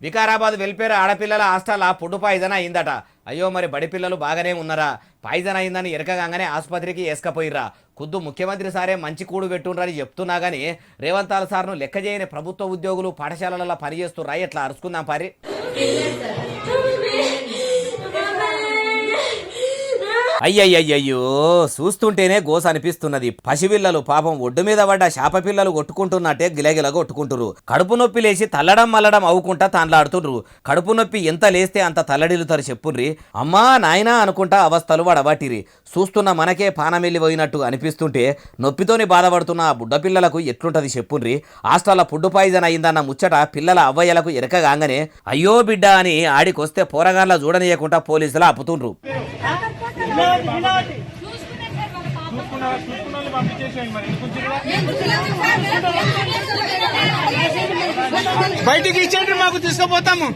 వికారాబాద్ వెల్పేరు ఆడపిల్లల hostel food poison అయిందట. అయ్యో మరి బడి పిల్లలు బాగానే ఉన్నారా? పాయిజన్ అయిందని ఎరకగానే ఆసుపత్రికి వేసుకపోయిర్రా. ఖుద్దు ముఖ్యమంత్రి సారే మంచి కూడు పెట్టుండ్రని చెప్తున్నా కానీ రేవంతాల సార్ను లెక్క చేయని ప్రభుత్వ ఉద్యోగులు పాఠశాలలలో పనిచేస్తుర్రా. ఎట్లా అరుచుకుందాం పారి. అయ్యయ్యయ్యో చూస్తుంటేనే గోస అనిపిస్తున్నది. పసిపిల్లలు పాపం ఒడ్డు మీద పడ్డ శాప పిల్లలు కొట్టుకుంటున్నట్టే గిలగిల కొట్టుకుంటురు. కడుపు నొప్పి లేచి తల్లడం మల్లడం అవుకుంటా తాన్లాడుతుండ్రు. కడుపు నొప్పి ఎంత లేస్తే అంత తల్లడిల్లుతారు చెప్పుర్రి. అమ్మా నాయనా అనుకుంటా అవస్థలు వడబట్టిరి. చూస్తున్న మనకే పానమెల్లి పోయినట్టు అనిపిస్తుంటే నొప్పితోని బాధపడుతున్న ఆ బుడ్డ పిల్లలకు ఎట్లుంటది చెప్పుర్రి. హాస్టల్లో ఫుడ్ పాయిజన్ అయిందన్న ముచ్చట పిల్లల అవ్వయ్యలకు ఎరకగానే అయ్యో బిడ్డ అని ఆడికొస్తే పోరగాన్ల చూడనీయకుండా పోలీసులు ఆపుతుండ్రు. బయటికి ఇచ్చేయండి, మాకు తీసుకుపోతాము.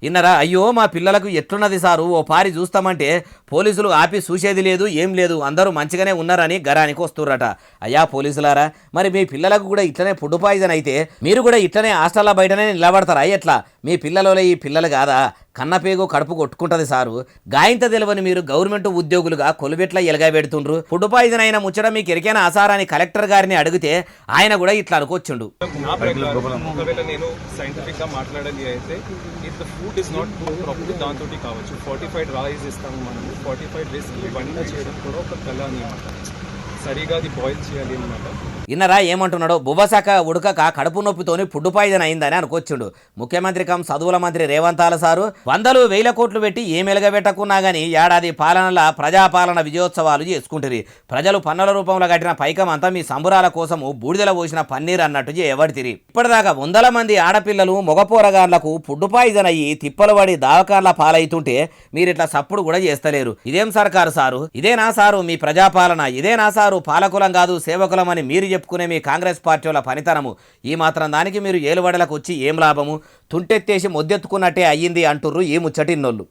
ఇన్నరా అయ్యో మా పిల్లలకు ఎట్లున్నది సారు ఓ పారి చూస్తామంటే పోలీసులు ఆపి చూసేది లేదు ఏం లేదు, అందరూ మంచిగానే ఉన్నారని గరానికి వస్తుర్రట. అయ్యా పోలీసులారా, మరి మీ పిల్లలకు కూడా ఇట్లనే ఫుడ్ పాయిజన్ అయితే మీరు కూడా ఇట్లనే హాస్టల్లో బయటనే నిలబడతారా? ఎట్లా మీ పిల్లలలో ఈ పిల్లలు కాదా? కన్నపేగు కడుపు కొట్టుకుంటది సారు. గాయంత తెలివని మీరు గవర్నమెంట్ ఉద్యోగులుగా కొలుబెట్ల ఎలగబెడుతుండ్రు. ఫుడ్ పాయిజన్ అయిన ముచ్చట మీకు ఎరికైన ఆసారాన్ని కలెక్టర్ గారిని అడిగితే ఆయన కూడా ఇట్లా అనుకోవచ్చుండు. నేను సైంటిఫిక్ గా మాట్లాడాలి అయితే if the food is not properly దాంతో కావచ్చు. ఫోర్టిఫైడ్ రైస్ ఇస్తాము మనము. ఫోర్టిఫైడ్ రైస్ వంట చేయడం కూడా ఒక కళ అనమాట. సరిగా అది బాయిల్ చేయాలి అనమాట. ఇన్నరా ఏమంటున్నాడో? బువ్వసాక ఉడకక కడుపు నొప్పితోని ఫుడ్ పాయిజన్ అయిందని అనుకోవచ్చుండు. ముఖ్యమంత్రి కం చదువుల మంత్రి రేవంతాల సారు వందలు వేల కోట్లు పెట్టి ఏం ఎలగబెట్టకున్నా గానీ ఏడాది పాలనల ప్రజాపాలన విజయోత్సవాలు చేసుకుంటారు. ప్రజలు పన్నుల రూపంలో కట్టిన పైకం అంతా మీ సంబురాల కోసము బూడిదల పోసిన పన్నీర్ అన్నట్టు ఎవడితిరి. ఇప్పటిదాకా వందల మంది ఆడపిల్లలు మొగపోరగాళ్లకు ఫుడ్ పాయిజన్ అయ్యి తిప్పలు పడి దావకాన్ల పాలైతుంటే మీరిట్లా సప్పుడు కూడా చేస్తలేరు. ఇదేం సర్కారు సారు? ఇదేనా సారు మీ ప్రజాపాలన? ఇదేనా సారు పాలకులం కాదు సేవకులం అని మీరు చెప్పుకునే మీ కాంగ్రెస్ పార్టీ వాళ్ళ పనితనము? ఈ మాత్రం దానికి మీరు ఏలుబడలకు వచ్చి ఏం లాభము? తుంటెత్తేసి మొద్దెత్తుకున్నట్టే అయ్యింది అంటుర్రు ఈ ముచ్చటిన్నోళ్ళు.